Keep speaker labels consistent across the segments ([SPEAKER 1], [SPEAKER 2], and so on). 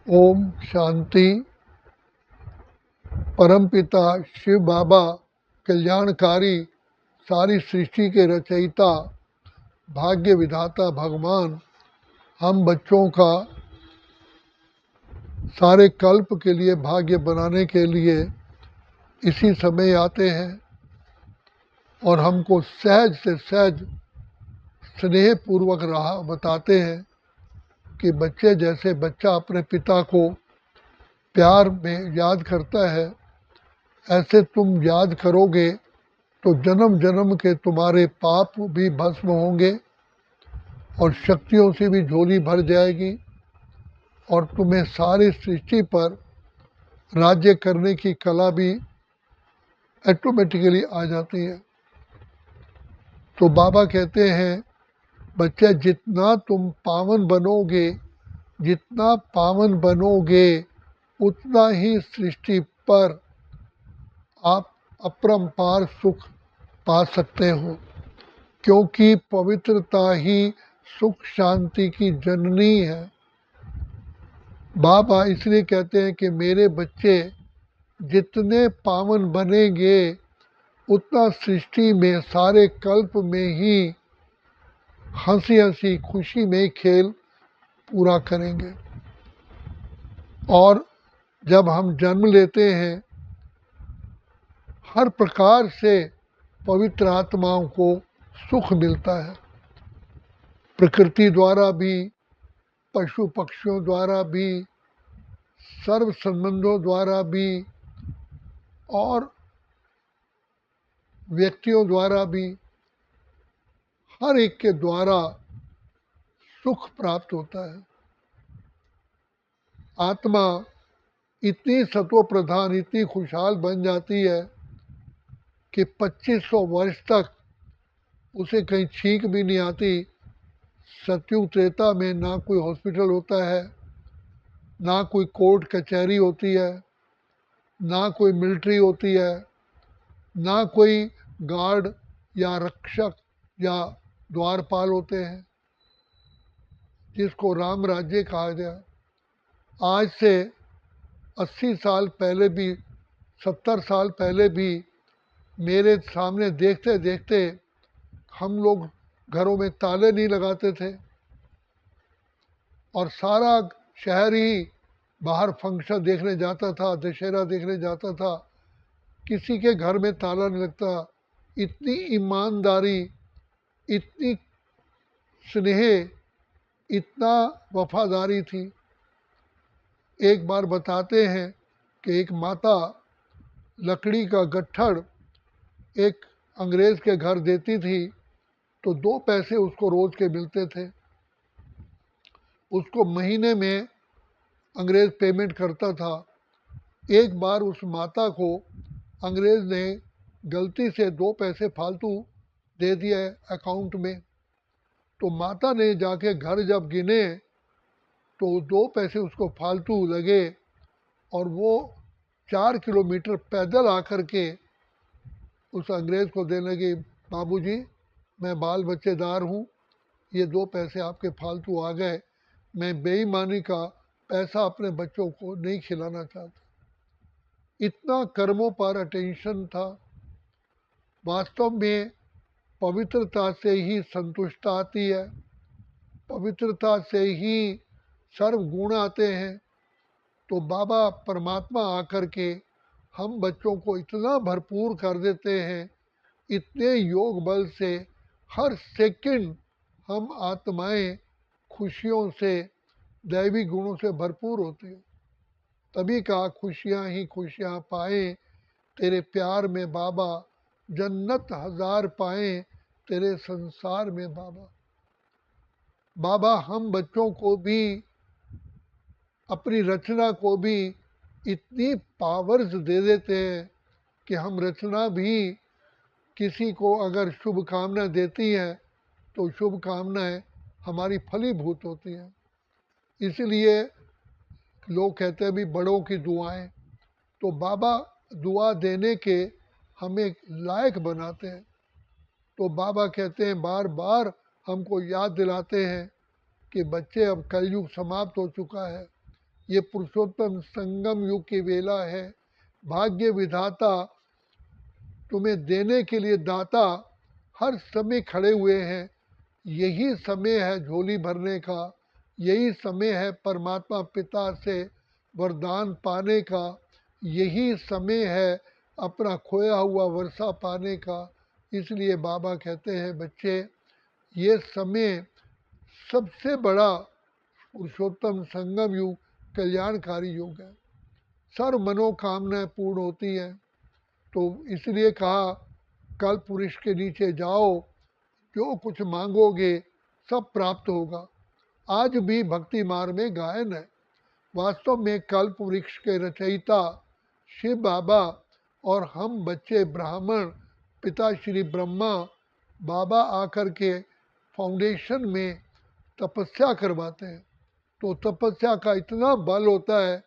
[SPEAKER 1] ओम शांति। परमपिता शिव बाबा कल्याणकारी, सारी सृष्टि के रचयिता, भाग्य विधाता भगवान हम बच्चों का सारे कल्प के लिए भाग्य बनाने के लिए इसी समय आते हैं और हमको सहज से सहज स्नेह पूर्वक राह बताते हैं कि बच्चे जैसे बच्चा अपने पिता को प्यार में याद करता है, ऐसे तुम याद करोगे तो जन्म जन्म के तुम्हारे पाप भी भस्म होंगे और शक्तियों से भी झोली भर जाएगी और तुम्हें सारी सृष्टि पर राज्य करने की कला भी ऑटोमेटिकली आ जाती है। तो बाबा कहते हैं, बच्चे जितना तुम पावन बनोगे, जितना पावन बनोगे उतना ही सृष्टि पर आप अपरंपार सुख पा सकते हो, क्योंकि पवित्रता ही सुख शांति की जननी है। बाबा इसलिए कहते हैं कि मेरे बच्चे जितने पावन बनेंगे उतना सृष्टि में सारे कल्प में ही हंसी हंसी खुशी में खेल पूरा करेंगे। और जब हम जन्म लेते हैं, हर प्रकार से पवित्र आत्माओं को सुख मिलता है, प्रकृति द्वारा भी, पशु पक्षियों द्वारा भी, सर्व संबंधों द्वारा भी और व्यक्तियों द्वारा भी, हर एक के द्वारा सुख प्राप्त होता है। आत्मा इतनी सत्व प्रधान, इतनी खुशहाल बन जाती है कि 2500 वर्ष तक उसे कहीं छींक भी नहीं आती। सतयुग त्रेता में ना कोई हॉस्पिटल होता है, ना कोई कोर्ट कचहरी होती है, ना कोई मिलिट्री होती है, ना कोई गार्ड या रक्षक या द्वारपाल होते हैं, जिसको राम राज्य कहा गया। आज से 80 साल पहले भी, 70 साल पहले भी मेरे सामने देखते देखते हम लोग घरों में ताले नहीं लगाते थे और सारा शहर ही बाहर फंक्शन देखने जाता था, दशहरा देखने जाता था, किसी के घर में ताला नहीं लगता। इतनी ईमानदारी, इतनी स्नेह, इतना वफादारी थी। एक बार बताते हैं कि एक माता लकड़ी का गट्ठर एक अंग्रेज़ के घर देती थी तो 2 पैसे उसको रोज़ के मिलते थे। उसको महीने में अंग्रेज़ पेमेंट करता था। एक बार उस माता को अंग्रेज़ ने गलती से 2 पैसे फालतू दे दिए अकाउंट में, तो माता ने जाके घर जब गिने तो 2 पैसे उसको फालतू लगे और वो 4 किलोमीटर पैदल आकर के उस अंग्रेज़ को देने लगी, बाबूजी मैं बाल बच्चेदार हूँ, ये 2 पैसे आपके फालतू आ गए, मैं बेईमानी का पैसा अपने बच्चों को नहीं खिलाना चाहता। इतना कर्मों पर अटेंशन था। वास्तव में पवित्रता से ही संतुष्टता आती है, पवित्रता से ही सर्व गुण आते हैं। तो बाबा परमात्मा आकर के हम बच्चों को इतना भरपूर कर देते हैं, इतने योग बल से हर सेकंड हम आत्माएं खुशियों से, दैवी गुणों से भरपूर होती हैं। तभी कहा, खुशियाँ ही खुशियाँ पाए तेरे प्यार में बाबा, जन्नत हजार पाए तेरे संसार में बाबा। बाबा हम बच्चों को भी, अपनी रचना को भी इतनी पावर्स दे देते हैं कि हम रचना भी किसी को अगर शुभकामना देती हैं तो शुभकामनाएं हमारी फलीभूत होती हैं। इसलिए लोग कहते हैं भी बड़ों की दुआएं, तो बाबा दुआ देने के हमें लायक बनाते हैं। तो बाबा कहते हैं, बार बार हमको याद दिलाते हैं कि बच्चे अब कलयुग समाप्त हो चुका है, ये पुरुषोत्तम संगम युग की वेला है। भाग्य विधाता तुम्हें देने के लिए दाता हर समय खड़े हुए हैं। यही समय है झोली भरने का, यही समय है परमात्मा पिता से वरदान पाने का, यही समय है अपना खोया हुआ वर्षा पाने का। इसलिए बाबा कहते हैं बच्चे, ये समय सबसे बड़ा पुरुषोत्तम संगम युग कल्याणकारी युग है। सर्व मनोकामनाएं पूर्ण होती हैं। तो इसलिए कहा कल्प वृक्ष के नीचे जाओ, जो कुछ मांगोगे सब प्राप्त होगा। आज भी भक्ति मार्ग में गायन है। वास्तव में कल्प वृक्ष के रचयिता शिव बाबा और हम बच्चे ब्राह्मण पिता श्री ब्रह्मा बाबा आकर के फाउंडेशन में तपस्या करवाते हैं। तो तपस्या का इतना बल होता है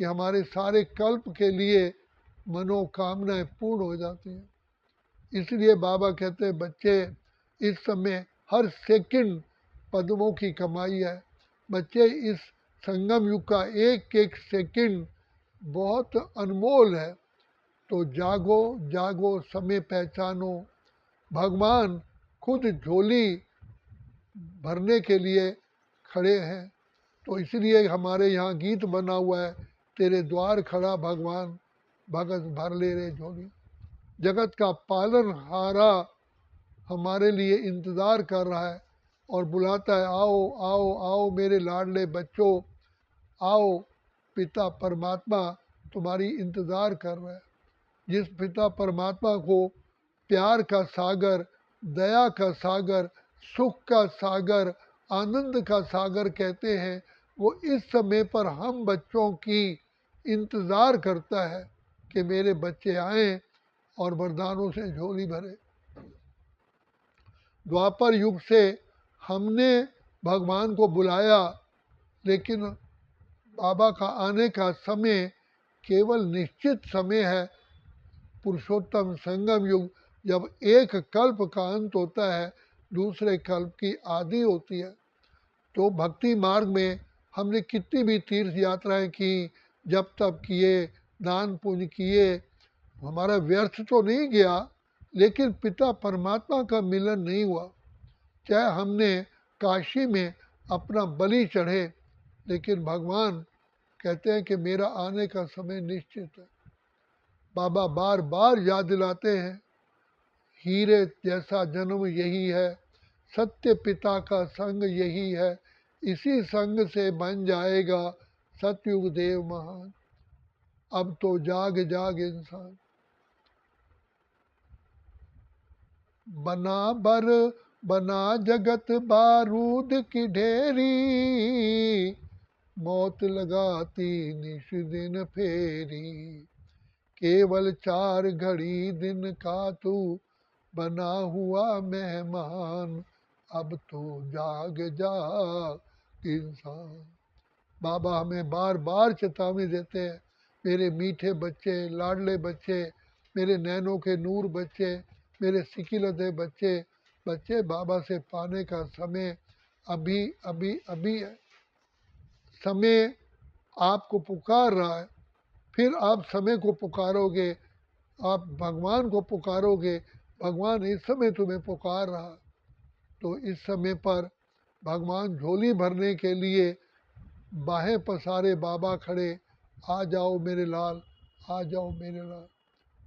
[SPEAKER 1] कि हमारे सारे कल्प के लिए मनोकामनाएं पूर्ण हो जाती हैं। इसलिए बाबा कहते हैं बच्चे, इस समय हर सेकंड पद्मों की कमाई है। बच्चे, इस संगम युग का एक एक सेकंड बहुत अनमोल है। तो जागो जागो समय पहचानो। भगवान खुद झोली भरने के लिए खड़े हैं। तो इसलिए हमारे यहाँ गीत बना हुआ है, तेरे द्वार खड़ा भगवान, भगत भर ले रे झोली। जगत का पालनहारा हमारे लिए इंतज़ार कर रहा है और बुलाता है, आओ आओ आओ मेरे लाडले बच्चों, आओ पिता परमात्मा तुम्हारी इंतज़ार कर रहा है। जिस पिता परमात्मा को प्यार का सागर, दया का सागर, सुख का सागर, आनंद का सागर कहते हैं, वो इस समय पर हम बच्चों की इंतज़ार करता है कि मेरे बच्चे आएं और वरदानों से झोली भरे। द्वापर युग से हमने भगवान को बुलाया, लेकिन बाबा का आने का समय केवल निश्चित समय है। पुरुषोत्तम संगम युग, जब एक कल्प का अंत होता है, दूसरे कल्प की आदि होती है। तो भक्ति मार्ग में हमने कितनी भी तीर्थ यात्राएं की, जब तब किए, दान पुण्य किए, हमारा व्यर्थ तो नहीं गया, लेकिन पिता परमात्मा का मिलन नहीं हुआ। चाहे हमने काशी में अपना बलि चढ़े, लेकिन भगवान कहते हैं कि मेरा आने का समय निश्चित है। बाबा बार बार याद दिलाते हैं, हीरे जैसा जन्म यही है, सत्य पिता का संग यही है, इसी संग से बन जाएगा सतयुग देव महान। अब तो जाग जाग इंसान। बना जगत बारूद की ढेरी, मौत लगाती निश दिन फेरी। केवल 4 घड़ी दिन का तू बना हुआ मेहमान, अब तो जाग जाग इंसान। बाबा हमें बार बार चेतावनी देते हैं, मेरे मीठे बच्चे, लाडले बच्चे, मेरे नैनों के नूर बच्चे, मेरे सिकिलते बच्चे, बच्चे बाबा से पाने का समय अभी अभी अभी है। समय आपको पुकार रहा है, फिर आप समय को पुकारोगे, आप भगवान को पुकारोगे, भगवान इस समय तुम्हें पुकार रहा। तो इस समय पर भगवान झोली भरने के लिए बाहें पसारे बाबा खड़े, आ जाओ मेरे लाल, आ जाओ मेरे लाल।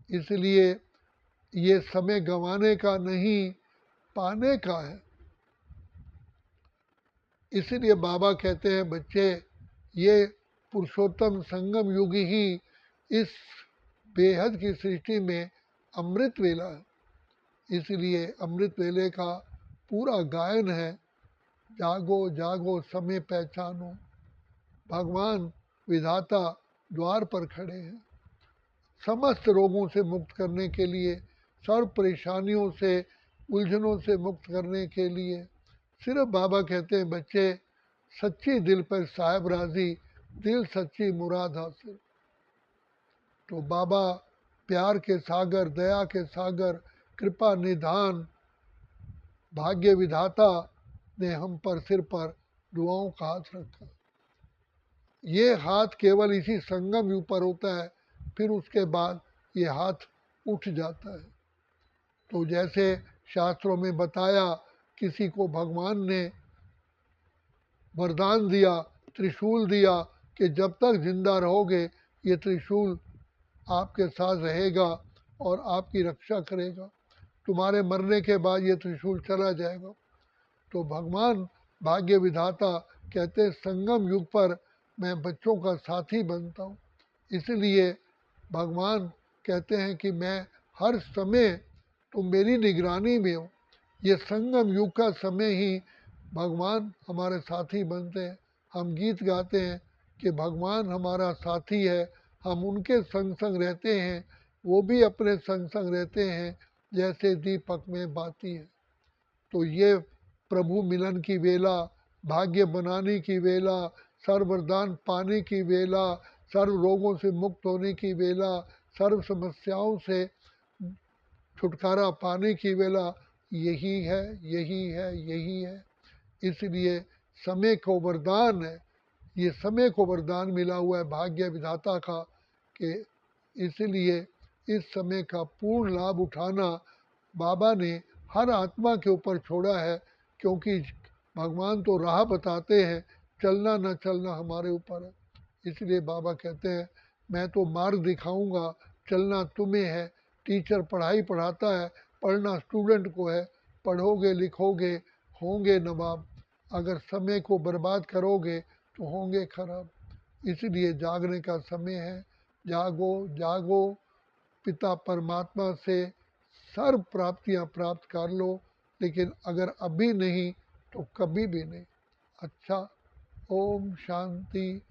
[SPEAKER 1] इसलिए ये समय गंवाने का नहीं, पाने का है। इसलिए बाबा कहते हैं बच्चे, ये पुरुषोत्तम संगम युग ही इस बेहद की सृष्टि में अमृत वेला है। इसलिए अमृत वेले का पूरा गायन है, जागो जागो समय पहचानो। भगवान विधाता द्वार पर खड़े हैं, समस्त रोगों से मुक्त करने के लिए, सर्व परेशानियों से, उलझनों से मुक्त करने के लिए। सिर्फ बाबा कहते हैं बच्चे, सच्ची दिल पर साहिब राजी, दिल सच्ची मुराद हासिल। तो बाबा प्यार के सागर, दया के सागर, कृपा निधान, भाग्य विधाता ने हम पर सिर पर दुआओं का हाथ रखा। ये हाथ केवल इसी संगम युग पर होता है, फिर उसके बाद ये हाथ उठ जाता है। तो जैसे शास्त्रों में बताया, किसी को भगवान ने वरदान दिया, त्रिशूल दिया कि जब तक जिंदा रहोगे ये त्रिशूल आपके साथ रहेगा और आपकी रक्षा करेगा, तुम्हारे मरने के बाद ये त्रिशूल चला जाएगा। तो भगवान भाग्य विधाता कहते हैं संगम युग पर मैं बच्चों का साथी बनता हूँ। इसलिए भगवान कहते हैं कि मैं हर समय तुम मेरी निगरानी में हो। ये संगम युग का समय ही भगवान हमारे साथी बनते हैं। हम गीत गाते हैं कि भगवान हमारा साथी है, हम उनके संग संग रहते हैं, वो भी अपने संग संग रहते हैं, जैसे दीपक में बाती है। तो ये प्रभु मिलन की वेला, भाग्य बनाने की वेला, सर्व वरदान पाने की वेला, सर्व रोगों से मुक्त होने की वेला, सर्व समस्याओं से छुटकारा पाने की वेला यही है, यही है, यही है। इसलिए समय को वरदान है, ये समय को वरदान मिला हुआ है भाग्य विधाता का, कि इसलिए इस समय का पूर्ण लाभ उठाना बाबा ने हर आत्मा के ऊपर छोड़ा है। क्योंकि भगवान तो राह बताते हैं, चलना न चलना हमारे ऊपर है। इसलिए बाबा कहते हैं मैं तो मार्ग दिखाऊंगा, चलना तुम्हें है। टीचर पढ़ाई पढ़ाता है, पढ़ना स्टूडेंट को है। पढ़ोगे लिखोगे होंगे नवाब, अगर समय को बर्बाद करोगे तो होंगे खराब। इसलिए जागने का समय है, जागो जागो, पिता परमात्मा से सर्व प्राप्तियां प्राप्त कर लो। लेकिन अगर अभी नहीं तो कभी भी नहीं। अच्छा, ओम शांति,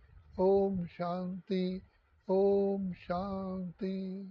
[SPEAKER 1] ओम शांति, ओम शांति।